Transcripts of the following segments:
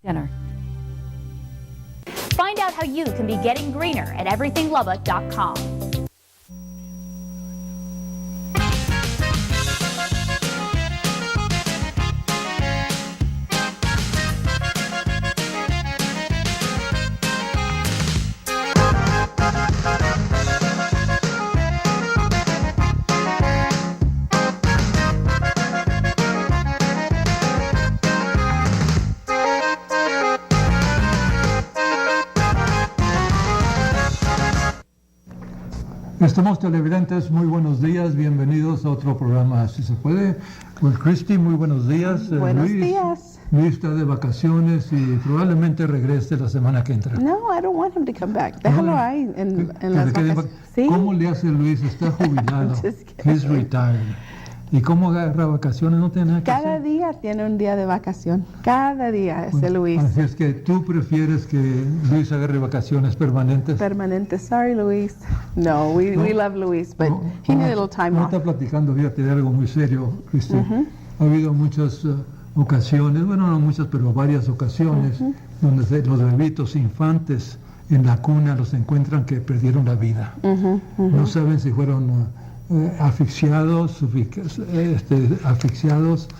dinner. Find out how you can be getting greener at everythinglubbock.com. Estimados televidentes, muy buenos días, bienvenidos a otro programa Si Se Puede. Pues Cristi, muy buenos días. Buenos días. Luis está de vacaciones y probablemente regrese la semana que entra. No, I don't want him to come back. Déjalo ahí en las vacaciones. ¿Sí? ¿Cómo le hace Luis? Está jubilado. He's retired. ¿Y cómo agarra vacaciones? No tiene nada que hacer. Cada día tiene un día de vacación. Cada día ese Luis. Así es que tú prefieres que Luis agarre vacaciones permanentes. Permanentes. Sorry, Luis. No, we love Luis, but he needs a little time off. Está platicando, fíjate, de algo muy serio, Cristi. Ha habido muchas ocasiones, bueno, no muchas, pero varias ocasiones, donde los bebitos infantes en la cuna los encuentran que perdieron la vida. No saben si fueron asfixiados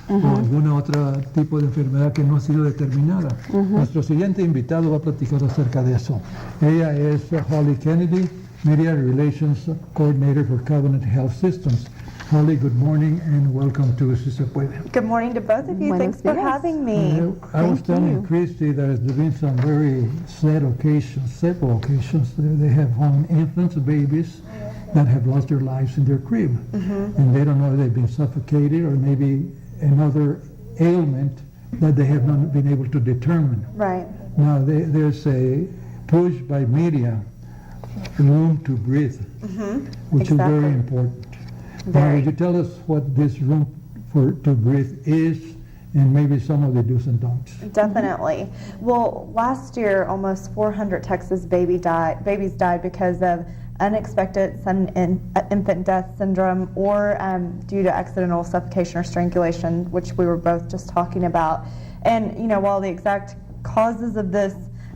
o algún otro tipo de enfermedad que no ha sido determinada. Nuestro siguiente invitado va a platicar acerca de eso. Ella es Holly Kennedy, Media Relations Coordinator for Covenant Health Systems. Holly, good morning and welcome to Si Se Puede. Good morning to both of you. Thanks for having me. I was telling Christy that there's been some very sad occasions, several occasions. They have found infants, babies, that have lost their lives in their crib. And they don't know if they've been suffocated or maybe another ailment that they have not been able to determine. Right. Now, there's a push by media, room to breathe, which is very important. Now, would you tell us what this room to breathe is and maybe some of the do's and don'ts? Definitely. Well, last year, almost 400 Texas babies died because of unexpected sudden infant death syndrome or due to accidental suffocation or strangulation, which we were both just talking about. And, you know, while the exact causes of this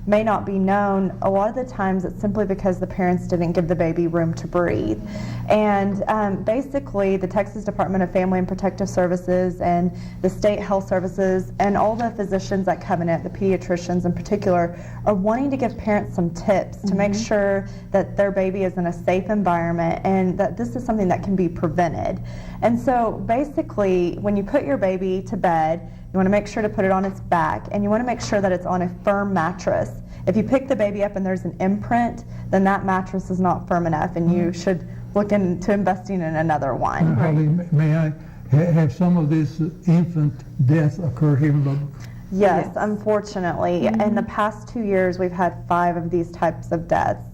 may not be known, a lot of the times it's simply because the parents didn't give the baby room to breathe. And basically the Texas Department of Family and Protective Services and the state health services and all the physicians at Covenant, the pediatricians in particular, are wanting to give parents some tips to make sure that their baby is in a safe environment and that this is something that can be prevented. And so basically when you put your baby to bed, you want to make sure to put it on its back, and you want to make sure that it's on a firm mattress. If you pick the baby up and there's an imprint, then that mattress is not firm enough, and you should look into investing in another one. Holly, may I have some of this infant death occur here in Lubbock? Yes, unfortunately. In the past 2 years, we've had 5 of these types of deaths.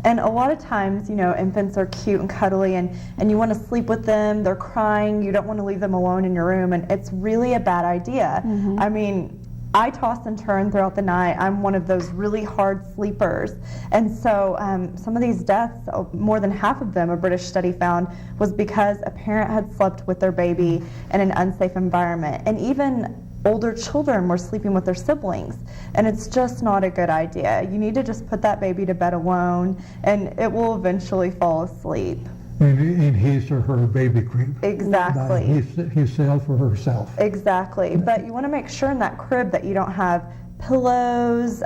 And a lot of times, you know, infants are cute and cuddly and you want to sleep with them, they're crying, you don't want to leave them alone in your room, and it's really a bad idea. I mean, I toss and turn throughout the night. I'm one of those really hard sleepers. And so some of these deaths, more than half of them, a British study found, was because a parent had slept with their baby in an unsafe environment. And even older children were sleeping with their siblings, and it's just not a good idea. You need to just put that baby to bed alone, and it will eventually fall asleep. In his or her baby crib. Exactly. Himself or herself. Exactly. But you want to make sure in that crib that you don't have pillows,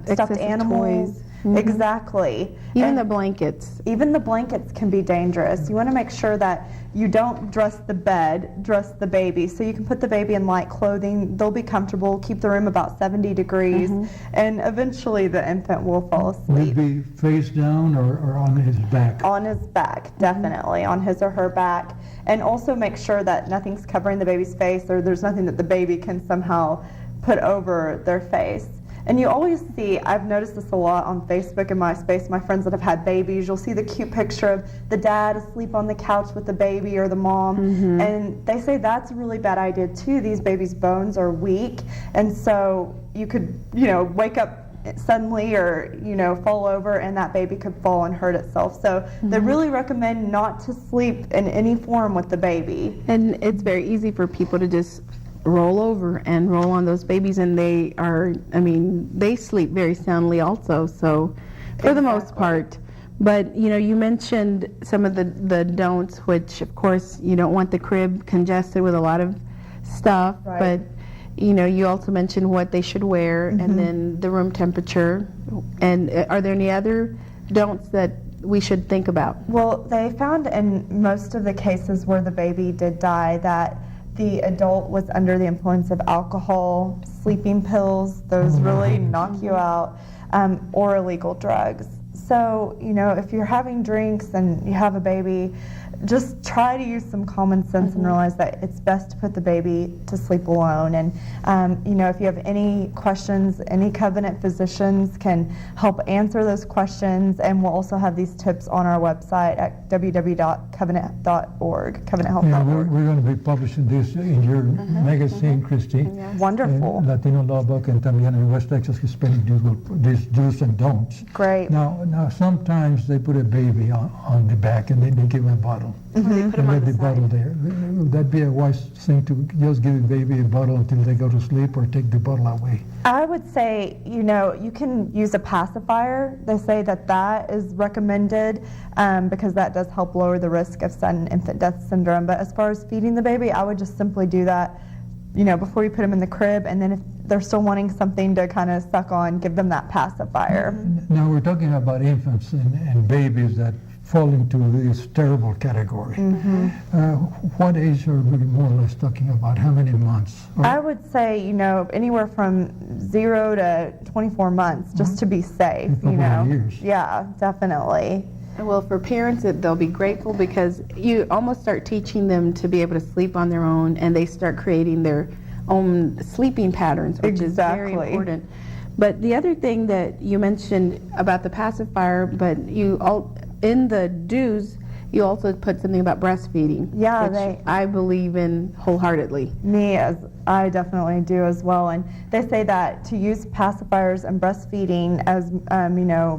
stuffed animals. Toys. Exactly. Even the blankets. Even the blankets can be dangerous. You want to make sure that you don't dress the bed, dress the baby. So you can put the baby in light clothing. They'll be comfortable, keep the room about 70 degrees, and eventually the infant will fall asleep. Will it be face down or on his back? On his back, definitely, on his or her back. And also make sure that nothing's covering the baby's face, or there's nothing that the baby can somehow put over their face. And you always see, I've noticed this a lot on Facebook and MySpace, my friends that have had babies, you'll see the cute picture of the dad asleep on the couch with the baby or the mom, and they say that's a really bad idea too. These babies' bones are weak, and so you could, you know, wake up suddenly or, you know, fall over and that baby could fall and hurt itself. So they really recommend not to sleep in any form with the baby. And it's very easy for people to just roll over and roll on those babies, and they are, they sleep very soundly also, so for the most part. But, you mentioned some of the don'ts, which, of course, you don't want the crib congested with a lot of stuff, Right. but, you also mentioned what they should wear, and then the room temperature. And are there any other don'ts that we should think about? Well, they found in most of the cases where the baby did die that the adult was under the influence of alcohol, sleeping pills, those really knock you out, or illegal drugs. So, if you're having drinks and you have a baby, just try to use some common sense and realize that it's best to put the baby to sleep alone. And, if you have any questions, any Covenant physicians can help answer those questions. And we'll also have these tips on our website at www.covenant.org, Yeah, covenanthealth.org. we're going to be publishing this in your magazine, Christy. Wonderful. Latino Lubbock and también in West Texas Hispanic these do's and don'ts. Great. Now sometimes they put a baby on the back and they give them a bottle. They put them And on let the the bottle side. there. Would that be a wise thing to just give the baby a bottle until they go to sleep, or take the bottle away? I would say, you can use a pacifier. They say that is recommended because that does help lower the risk of sudden infant death syndrome. But as far as feeding the baby, I would just simply do that, before you put them in the crib. And then if they're still wanting something to kind of suck on, give them that pacifier. Now we're talking about infants and babies that fall into this terrible category. What age are we more or less talking about? How many months? I would say, anywhere from 0 to 24 months, just to be safe. A couple of years. Yeah, definitely. Well, for parents, they'll be grateful because you almost start teaching them to be able to sleep on their own, and they start creating their own sleeping patterns, which is very Exactly. important. But the other thing that you mentioned about the pacifier, but in the do's, you also put something about breastfeeding. Yeah, which I believe in wholeheartedly. I definitely do as well. And they say that to use pacifiers and breastfeeding as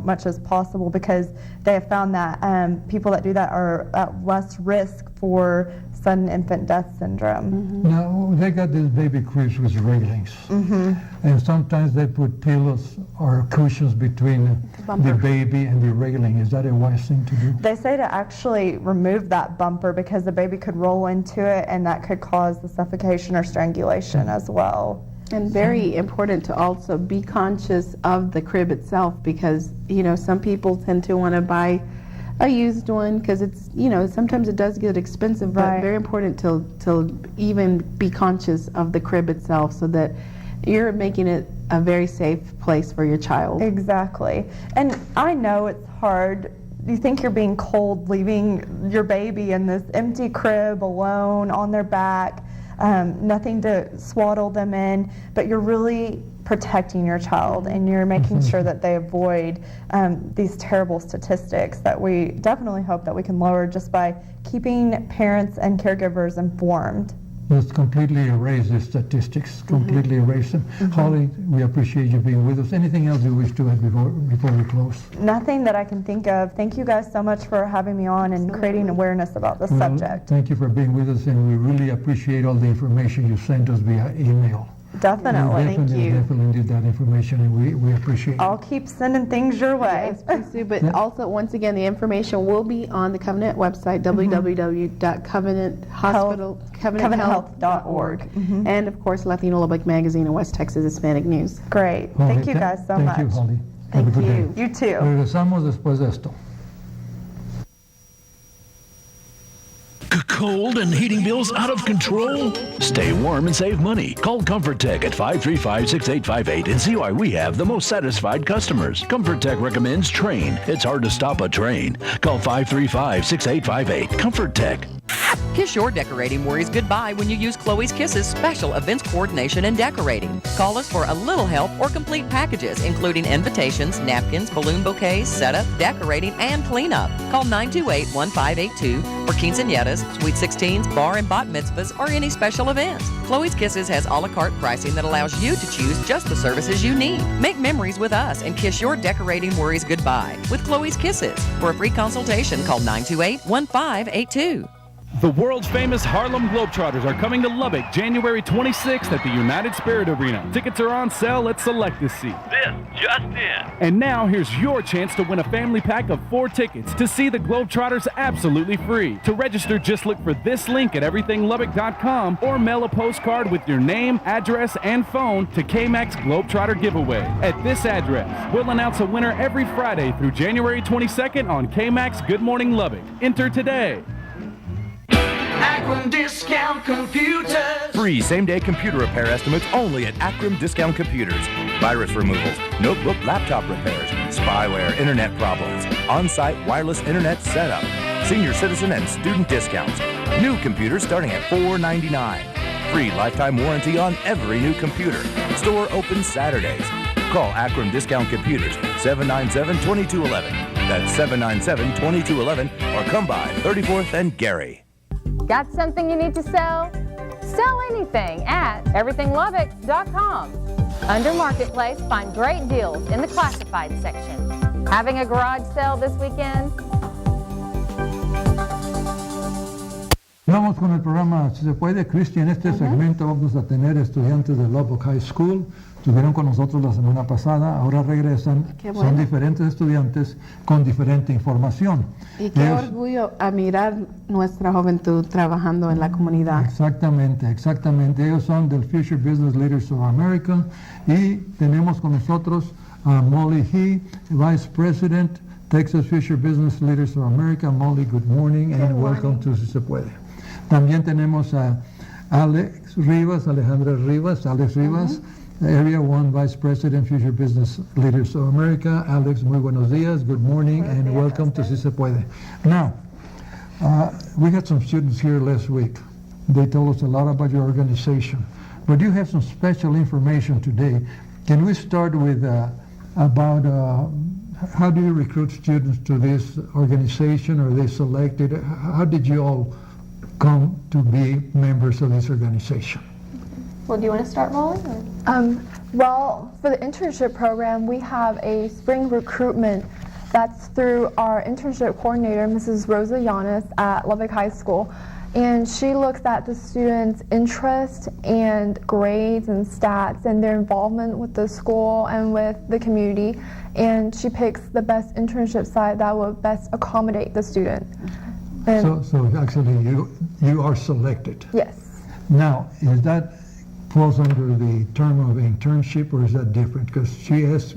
much as possible, because they have found that people that do that are at less risk for sudden infant death syndrome. Now they got these baby cribs with railings, and sometimes they put pillows or cushions between the baby and the railing. Is that a wise thing to do? They say to actually remove that bumper because the baby could roll into it, and that could cause the suffocation or strangulation as well. And very important to also be conscious of the crib itself, because some people tend to want to buy a used one because it's sometimes it does get expensive, but Right. very important to even be conscious of the crib itself, so that you're making it a very safe place for your child. Exactly. And I know it's hard. You think you're being cold leaving your baby in this empty crib alone on their back, nothing to swaddle them in, but you're really protecting your child, and you're making sure that they avoid these terrible statistics that we definitely hope that we can lower just by keeping parents and caregivers informed. Let's completely erase the statistics, completely erase them. Holly, we appreciate you being with us. Anything else you wish to add before we close? Nothing that I can think of. Thank you guys so much for having me on and creating awareness about this subject. Thank you for being with us, and we really appreciate all the information you sent us via email. Definitely. We definitely need that information, and we appreciate it. I'll keep sending things your way. Yes, please do. But also, once again, the information will be on the Covenant website, www.covenanthealth.org. And, of course, Latino Lubbock Magazine and West Texas Hispanic News. Great. Holly, Thank you guys so much. Thank you, Holly. Have a good day. You too. Regresamos después de esto. Cold and heating bills out of control? Stay warm and save money. Call Comfort Tech at 535-6858 and see why we have the most satisfied customers. Comfort Tech recommends Train. It's hard to stop a train. Call 535-6858. Comfort Tech. Kiss your decorating worries goodbye when you use Chloe's Kisses special events coordination and decorating. Call us for a little help or complete packages, including invitations, napkins, balloon bouquets, setup, decorating, and cleanup. Call 928-1582 for quinceañeras, sweet 16s, bar and bat mitzvahs, or any special events. Chloe's Kisses has a la carte pricing that allows you to choose just the services you need. Make memories with us and kiss your decorating worries goodbye with Chloe's Kisses. For a free consultation, call 928-1582. The world's famous Harlem Globetrotters are coming to Lubbock January 26th at the United Spirit Arena. Tickets are on sale at Selectus Seat. This just in. And now here's your chance to win a family pack of 4 tickets to see the Globetrotters absolutely free. To register, just look for this link at everythinglubbock.com or mail a postcard with your name, address, and phone to KAMC Globetrotter Giveaway. At this address, we'll announce a winner every Friday through January 22nd on KAMC Good Morning Lubbock. Enter today. Akron Discount Computers. Free same-day computer repair estimates only at Akron Discount Computers. Virus removals, notebook, laptop repairs, spyware, internet problems, on-site wireless internet setup, senior citizen and student discounts. New computers starting at $4.99. Free lifetime warranty on every new computer. Store open Saturdays. Call Akron Discount Computers, 797-2211. That's 797-2211, or come by 34th and Gary. Got something you need to sell? Sell anything at everythinglubbock.com. Under Marketplace, find great deals in the classified section. Having a garage sale this weekend? Vamos con el programa Si Se Puede, Cristi. En este segmento vamos a tener estudiantes de Lubbock High School. Estuvieron con nosotros la semana pasada, ahora regresan. Qué bueno. Son diferentes estudiantes con diferente información. Y qué orgullo admirar nuestra juventud trabajando en la comunidad. Exactamente, exactamente. Ellos son del Future Business Leaders of America y tenemos con nosotros a Molly He, Vice President, Texas Future Business Leaders of America. Molly, good morning and welcome to Si Se Puede. También tenemos a Alex Rivas, Alex Rivas, Area 1 Vice President, Future Business Leaders of America. Alex, muy buenos días, good morning, and welcome to Si Se Puede. Now, we had some students here last week. They told us a lot about your organization, but you have some special information today. Can we start with about how do you recruit students to this organization? Are they selected? How did you all come to be members of this organization? Well, do you want to start, Molly? Well, for the internship program, we have a spring recruitment that's through our internship coordinator, Mrs. Rosa Yanis at Lubbock High School. And she looks at the students' interest and grades and stats and their involvement with the school and with the community. And she picks the best internship site that will best accommodate the student. And So actually you are selected. yes. Now, is that falls under the term of internship, or is that different? Because she asked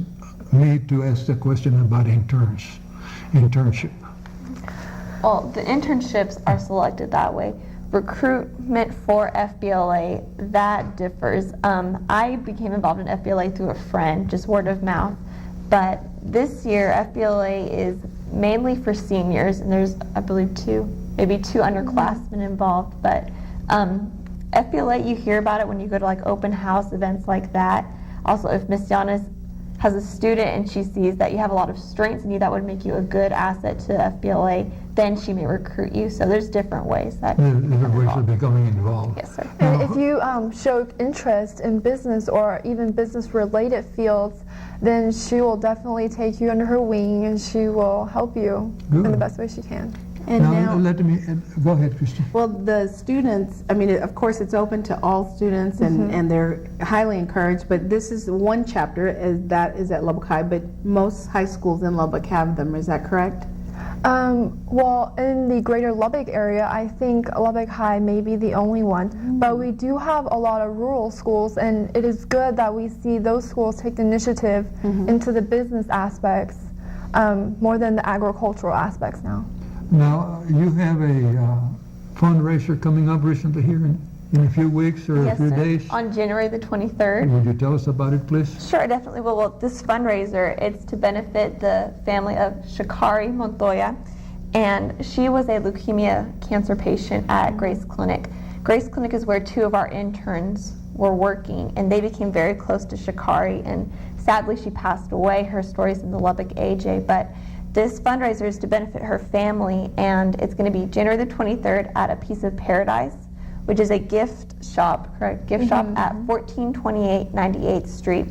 me to ask the question about internship. Well, the internships are selected that way. Recruitment for FBLA, that differs. I became involved in FBLA through a friend, just word of mouth. But this year, FBLA is mainly for seniors, and there's, I believe, maybe two underclassmen involved. But FBLA, you hear about it when you go to like open house events like that. Also, if Miss Yanis has a student and she sees that you have a lot of strengths in you that would make you a good asset to FBLA, then she may recruit you. So there's different ways that Different ways of becoming involved. Yes, sir. And if you show interest in business or even business-related fields, then she will definitely take you under her wing and she will help you in the best way she can. And now let me go ahead, Christy. Well, the students, I mean, of course, it's open to all students, and they're highly encouraged. But this is one chapter that is at Lubbock High, but most high schools in Lubbock have them. Is that correct? Well, in the greater Lubbock area, I think Lubbock High may be the only one. But we do have a lot of rural schools, and it is good that we see those schools take the initiative into the business aspects more than the agricultural aspects now. Now, you have a fundraiser coming up recently here in a few weeks or a few days. On January the 23rd. Would you tell us about it, please? Sure, definitely. Well, this fundraiser, it's to benefit the family of Shakari Montoya, and she was a leukemia cancer patient at Grace Clinic. Grace Clinic is where two of our interns were working, and they became very close to Shakari, and sadly she passed away. Her story's in the Lubbock AJ, but this fundraiser is to benefit her family, and it's going to be January the 23rd at A Piece of Paradise, which is a gift shop, correct? Gift shop at 1428 98th Street.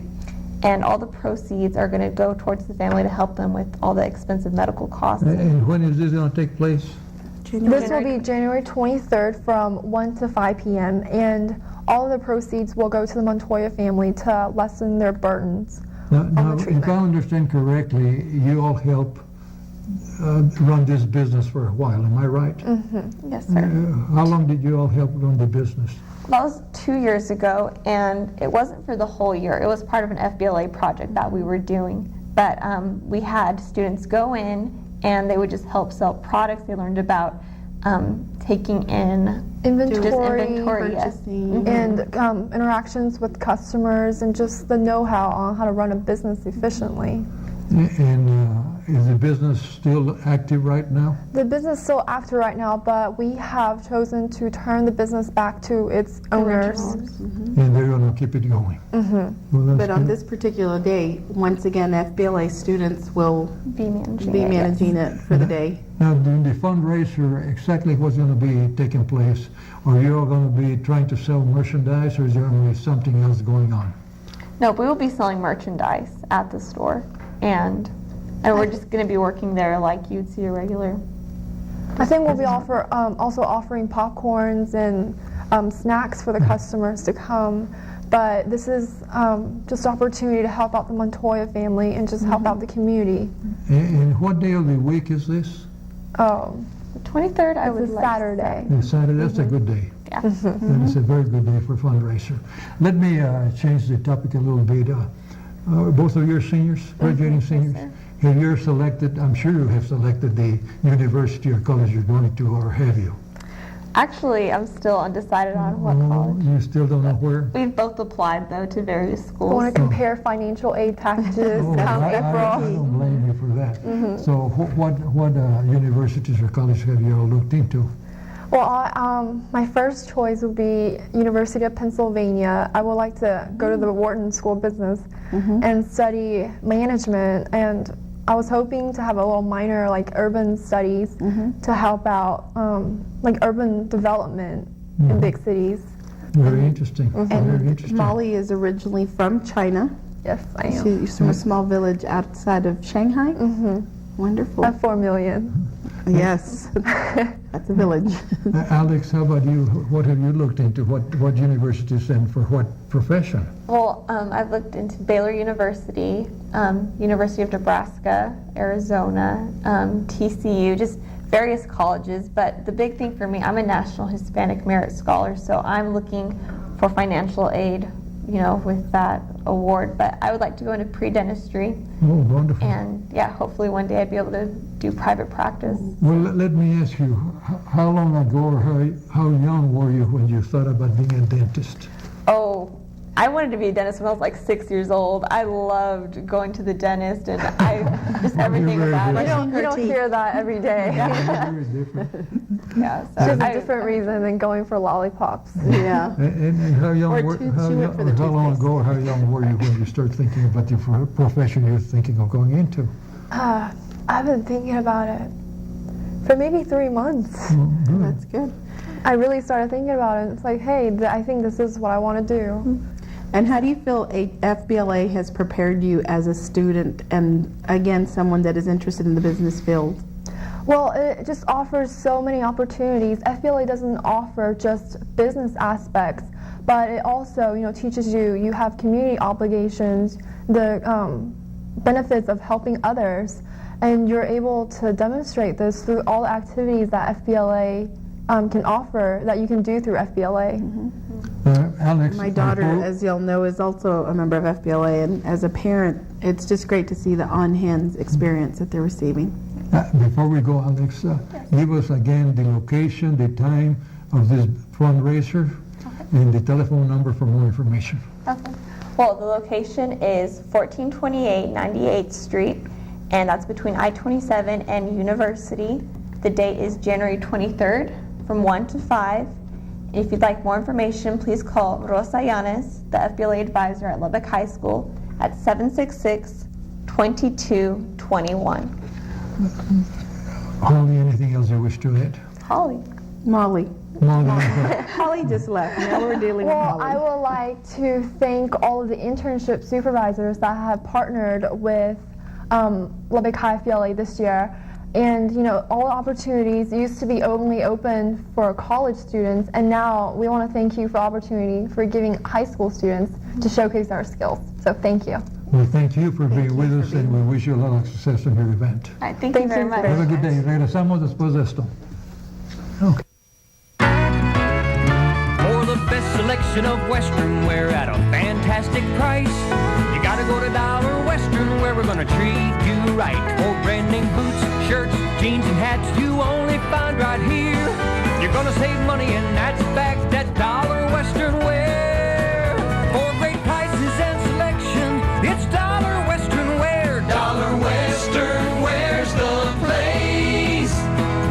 And all the proceeds are going to go towards the family to help them with all the expensive medical costs. And when is this going to take place? This will be January 23rd from 1 to 5 p.m. and all of the proceeds will go to the Montoya family to lessen their burdens. Now, if I understand correctly, you all help run this business for a while, am I right? Mm-hmm. Yes, sir. How long did you all help run the business? That was 2 years ago, and it wasn't for the whole year. It was part of an FBLA project that we were doing. But we had students go in, and they would just help sell products. They learned about taking in Inventory, yes. and interactions with customers, and just the know-how on how to run a business efficiently. And is the business still active right now? The business is still active right now, but we have chosen to turn the business back to its owners. And they're going to keep it going. Well, But on this particular day, once again, FBLA students will be managing it for the day. Now, during the fundraiser, exactly what's going to be taking place? Are you all going to be trying to sell merchandise, or is there going to be something else going on? No, we will be selling merchandise at the store, and we're just going to be working there like you'd see a regular. I think we'll be also offering popcorns and snacks for the customers to come. But this is just an opportunity to help out the Montoya family and just help out the community. And what day of the week is this? The 23rd, I would like Saturday. Saturday, that's a good day. Yeah. That is a very good day for fundraiser. Let me change the topic a little bit. Both of you are seniors, graduating seniors. Yes, Have you selected, I'm sure you have selected the university or college you're going to, or have you? Actually, I'm still undecided on what college. You still don't know where? We've both applied, though, to various schools. I want to compare financial aid packages come I April. don't blame you for that. So what universities or colleges have you all looked into? Well, my first choice would be University of Pennsylvania. I would like to go to the Wharton School of Business and study management, and I was hoping to have a little minor like urban studies to help out like urban development in big cities. Very interesting. Very And interesting. Molly is originally from China. Yes, I am. She's from a small village outside of Shanghai. Wonderful. At 4 million. Yes, that's a village. Alex, how about you? What have you looked into? What universities and for what profession? Well, I've looked into Baylor University, University of Nebraska, Arizona, TCU, just various colleges. But the big thing for me, I'm a National Hispanic Merit Scholar, so I'm looking for financial aid, you know, with that award. But I would like to go into pre-dentistry. Oh, wonderful. And yeah, hopefully one day I'd be able to do private practice. Well, let me ask you, how long ago or how young were you when you thought about being a dentist? Oh, I wanted to be a dentist when I was like 6 years old. I loved going to the dentist and just everything about it. You don't hear that every day. Very different. Yeah, It's just a different reason than going for lollipops. Yeah. And how young Or were, she went for the how long toothpaste. ago or how young were you when you started thinking about the profession you're thinking of going into? I've been thinking about it for maybe 3 months. That's good. I really started thinking about it. It's like, hey, I think this is what I want to do. And how do you feel FBLA has prepared you as a student and, again, someone that is interested in the business field? Well, it just offers so many opportunities. FBLA doesn't offer just business aspects, but it also, teaches you have community obligations, the benefits of helping others, and you're able to demonstrate this through all the activities that FBLA can offer, that you can do through FBLA. Alex, My daughter, as you'll know, is also a member of FBLA, and as a parent, it's just great to see the on-hands experience that they're receiving. Before we go, Alex, give us again the location, the time of this fundraiser, and the telephone number for more information. Okay. Well, the location is 1428 98th Street, and that's between I-27 and University. The date is January 23rd from 1 to 5. If you'd like more information, please call Rosa Yanes, the FBLA advisor at Lubbock High School, at 766-2221. Holly, anything else you wish to add? Holly. Molly. Molly. Holly just left. Now we're dealing with Well, Molly. I would like to thank all of the internship supervisors that have partnered with Lubbock High FBLA this year. And you know, all opportunities used to be only open for college students, and now we want to thank you for the opportunity for giving high school students to showcase our skills. So thank you. Well, thank you for being with us, and we wish you a lot of success in your event. All right, thank you very much. Have a good day. Regresamos después de esto. Okay. For the best selection of Western wear at a fantastic price, you gotta go to Dollar Western, where we're gonna treat you right. For brand name boots, shirts, jeans, and hats you only find right here. You're gonna save money, and that's a fact at Dollar Western wear. For great prices and selection, it's Dollar Western wear. Dollar Western wear's the place.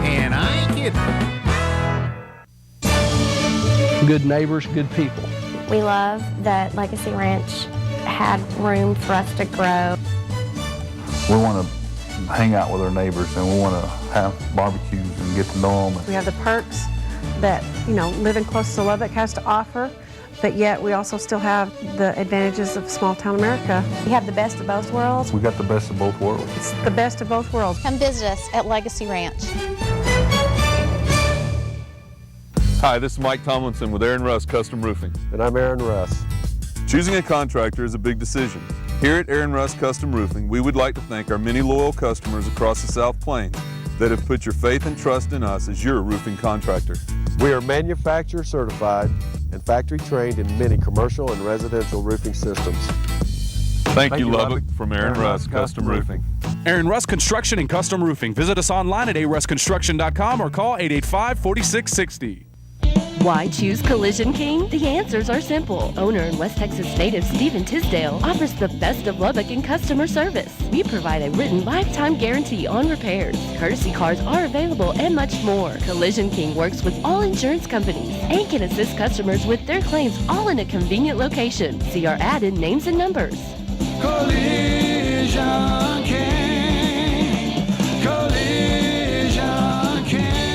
And I ain't kidding. Good neighbors, good people. We love that Legacy Ranch had room for us to grow. We want to hang out with our neighbors, and we want to have barbecues and get to know them. We have the perks that, you know, living close to Lubbock has to offer, but yet we also still have the advantages of small town America. We have the best of both worlds. We got the best of both worlds. It's the best of both worlds. Come visit us at Legacy Ranch. Hi, this is Mike Tomlinson with Aaron Russ Custom Roofing. And I'm Aaron Russ. Choosing a contractor is a big decision. Here at Aaron Russ Custom Roofing, we would like to thank our many loyal customers across the South Plains that have put your faith and trust in us as your roofing contractor. We are manufacturer certified and factory trained in many commercial and residential roofing systems. Thank you, Lubbock, from Aaron Russ Custom Roofing. Aaron Russ Construction and Custom Roofing. Visit us online at arussconstruction.com or call 885-4660. Why choose Collision King? The answers are simple. Owner and West Texas native Stephen Tisdale offers the best of Lubbock in customer service. We provide a written lifetime guarantee on repairs. Courtesy cars are available and much more. Collision King works with all insurance companies and can assist customers with their claims all in a convenient location. See our ad in names and numbers. Collision King. Collision King.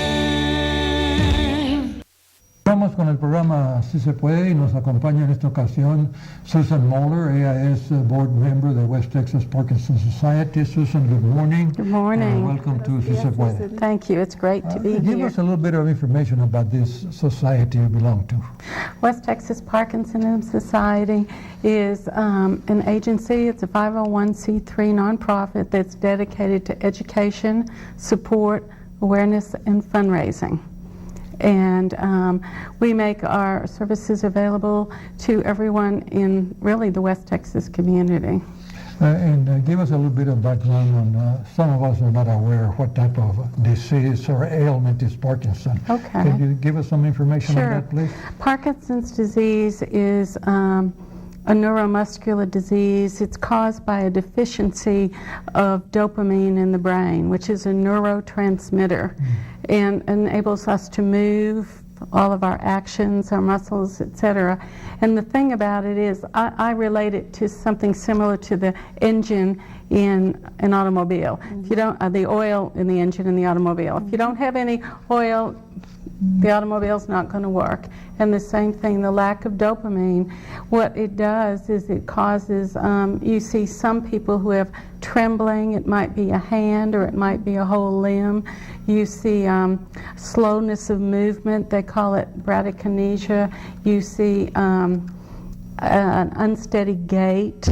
Vamos con el programa Si Se Puede y nos acompaña en esta ocasión Susan Moeller. Ella es board member de West Texas Parkinson Society. Susan, good morning. Good morning. Welcome to Si Se Puede. Thank you. It's great to be here. Give us a little bit of information about this society you belong to. West Texas Parkinson Society is an agency. It's a 501c3 nonprofit that's dedicated to education, support, awareness, and fundraising. And we make our services available to everyone in really the West Texas community. And give us a little bit of background on, some of us are not aware what type of disease or ailment is Parkinson. Okay. Can you give us some information Sure. on that, please? Parkinson's disease is a neuromuscular disease. It's caused by a deficiency of dopamine in the brain, which is a neurotransmitter, and enables us to move all of our actions, our muscles, etc. And the thing about it is, I relate it to something similar to the engine in an automobile. If you don't, the oil in the engine in the automobile. If you don't have any oil, the automobile's not going to work. And the same thing, the lack of dopamine, what it does is it causes, you see some people who have trembling, it might be a hand or it might be a whole limb. You see slowness of movement, they call it bradykinesia. You see an unsteady gait.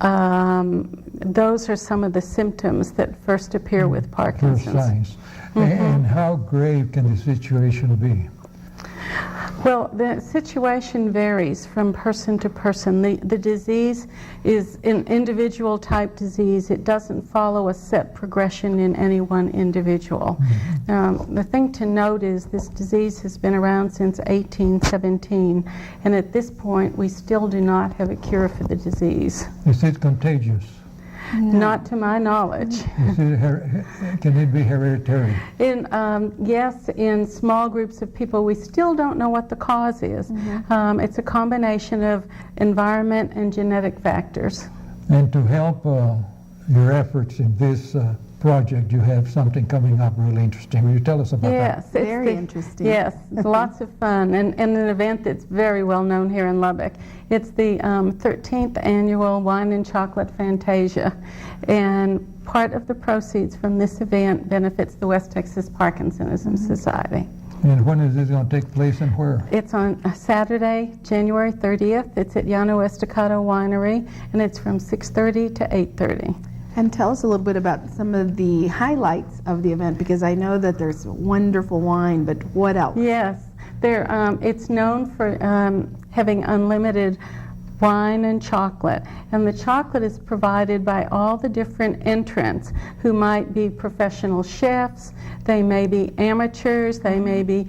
Those are some of the symptoms that first appear with Parkinson's. First signs. And how grave can the situation be? Well, the situation varies from person to person. The disease is an individual type disease. It doesn't follow a set progression in any one individual. The thing to note is this disease has been around since 1817, and at this point we still do not have a cure for the disease. Is it contagious? Not to my knowledge. Can it be hereditary? Yes, in small groups of people. We still don't know what the cause is. It's a combination of environment and genetic factors. And to help your efforts in this project, you have something coming up really interesting. Will you tell us about that? Yes, very interesting. Yes, it's lots of fun, and an event that's very well known here in Lubbock. It's the 13th annual Wine and Chocolate Fantasia, and part of the proceeds from this event benefits the West Texas Parkinsonism Society. And when is this going to take place and where? It's on Saturday, January 30th. It's at Llano Estacado Winery, and it's from 6:30 to 8:30. And tell us a little bit about some of the highlights of the event, because I know that there's wonderful wine, but what else? Yes, it's known for having unlimited wine and chocolate, and the chocolate is provided by all the different entrants who might be professional chefs, they may be amateurs, they may be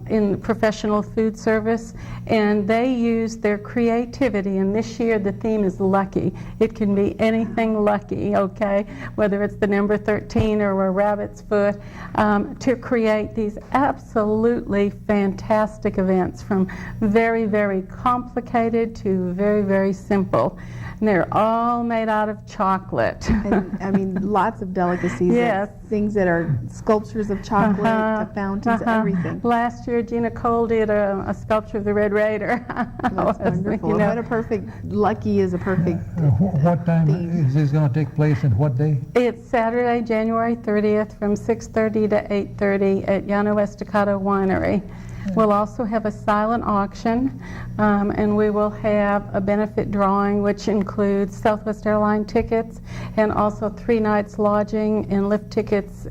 in professional food service, and they use their creativity, and this year the theme is lucky. It can be anything lucky, okay, whether it's the number 13 or a rabbit's foot, to create these absolutely fantastic events, from very, very complicated to very, very simple. And they're all made out of chocolate. And, I mean, lots of delicacies. Yes. Things that are sculptures of chocolate, to fountains, everything. Last year, Gina Cole did a sculpture of the Red Raider. That's wonderful. You know, What a perfect, lucky is a perfect What time is this going to take place and what day? It's Saturday, January 30th from 6:30 to 8:30 at Llano Estacado Winery. We'll also have a silent auction, and we will have a benefit drawing, which includes Southwest Airline tickets and also 3 nights lodging and lift tickets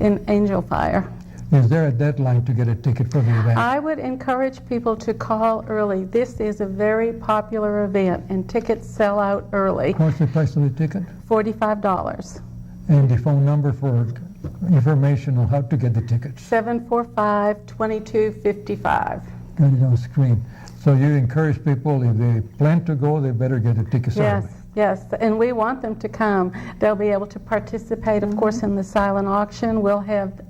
in Angel Fire. Is there a deadline to get a ticket for the event? I would encourage people to call early. This is a very popular event, and tickets sell out early. What's the price of the ticket? $45. And the phone number for information on how to get the tickets? 745-2255. Got it on the screen. So you encourage people, if they plan to go, they better get the tickets early. Yes, and we want them to come. They'll be able to participate, of course, in the silent auction. We'll have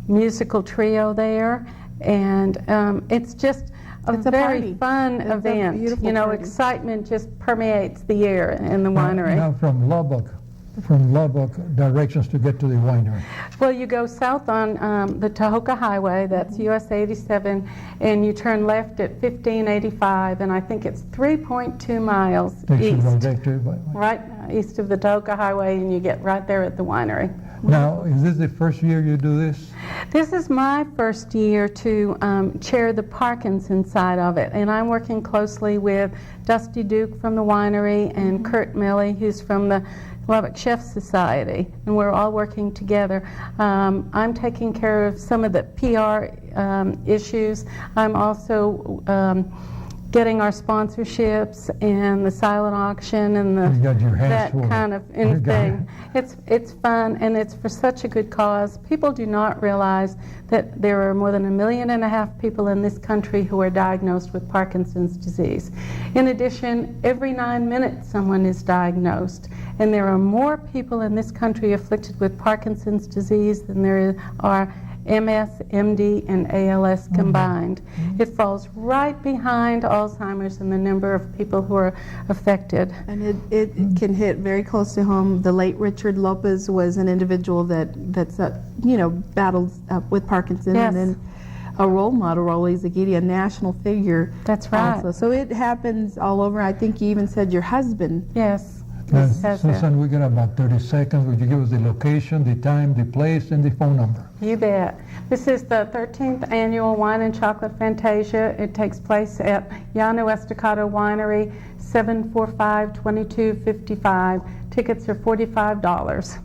musical trio there, and it's just a very fun event. You know, excitement just permeates the air in the winery. Now from Lubbock, directions to get to the winery. Well, you go south on the Tahoka Highway, that's US 87, and you turn left at 1585, and I think it's 3.2 miles east. Right east of the Tahoka Highway, and you get right there at the winery. Now, is this the first year you do this? This is my first year to chair the Parkinson side of it, and I'm working closely with Dusty Duke from the winery and Kurt Milley, who's from the Lubbock Chef Society, and we're all working together. I'm taking care of some of the PR issues. I'm also getting our sponsorships and the silent auction and that kind of thing. It's fun, and it's for such a good cause. People do not realize that there are more than 1.5 million people in this country who are diagnosed with Parkinson's disease. In addition, every 9 minutes someone is diagnosed, and there are more people in this country afflicted with Parkinson's disease than there are MS, MD, and ALS combined. It falls right behind Alzheimer's in the number of people who are affected. And it can hit very close to home. The late Richard Lopez was an individual that's battles with Parkinson, Yes. and then a role model, Rolly Zagidi, a national figure. That's right. Also. So it happens all over. I think you even said your husband. Yes. Susan, we got about 30 seconds. Would you give us the location, the time, the place, and the phone number? You bet. This is the 13th annual Wine and Chocolate Fantasia. It takes place at Llano Estacado Winery, 745-2255. Tickets are $45.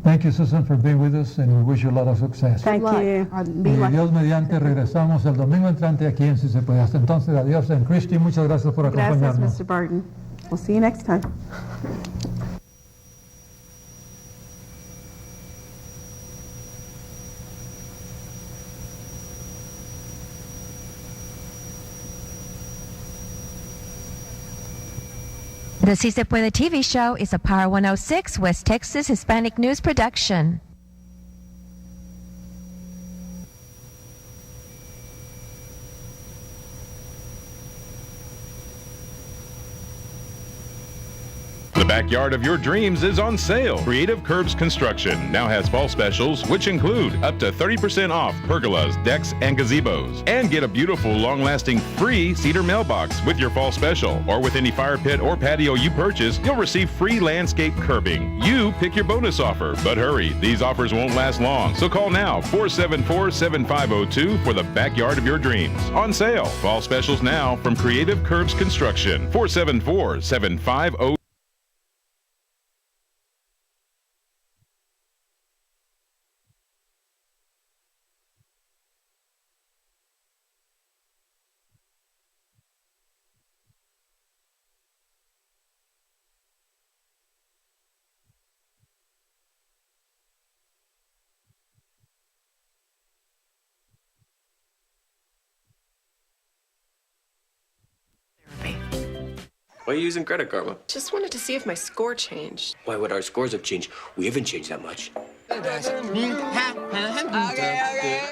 Thank you, Susan, for being with us, and we wish you a lot of success. Thank you. Dios mediante, regresamos el domingo entrante aquí en Si Se Puede. Hasta entonces, adiós. And Christy, muchas gracias por acompañarnos. Gracias, Mr. Barton. We'll see you next time. The Si Se Puede TV show is a Power 106 West Texas Hispanic News production. The backyard of your dreams is on sale. Creative Curbs Construction now has fall specials, which include up to 30% off pergolas, decks, and gazebos. And get a beautiful, long-lasting, free cedar mailbox with your fall special. Or with any fire pit or patio you purchase, you'll receive free landscape curbing. You pick your bonus offer, but hurry, these offers won't last long. So call now, 474-7502 for the backyard of your dreams. On sale, fall specials now from Creative Curbs Construction, 474-7502. Why are you using Credit Karma? Just wanted to see if my score changed. Why would our scores have changed? We haven't changed that much.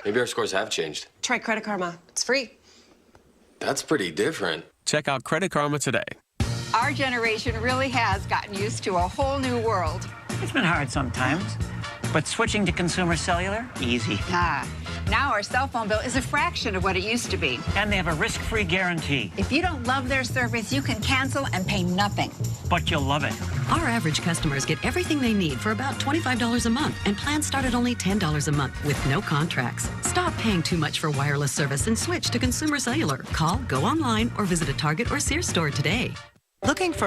Maybe our scores have changed. Try Credit Karma. It's free. That's pretty different. Check out Credit Karma today. Our generation really has gotten used to a whole new world. It's been hard sometimes, but switching to consumer cellular, easy. Now our cell phone bill is a fraction of what it used to be. And they have a risk-free guarantee. If you don't love their service, you can cancel and pay nothing. But you'll love it. Our average customers get everything they need for about $25 a month, and plans start at only $10 a month with no contracts. Stop paying too much for wireless service and switch to consumer cellular. Call, go online, or visit a Target or Sears store today. Looking for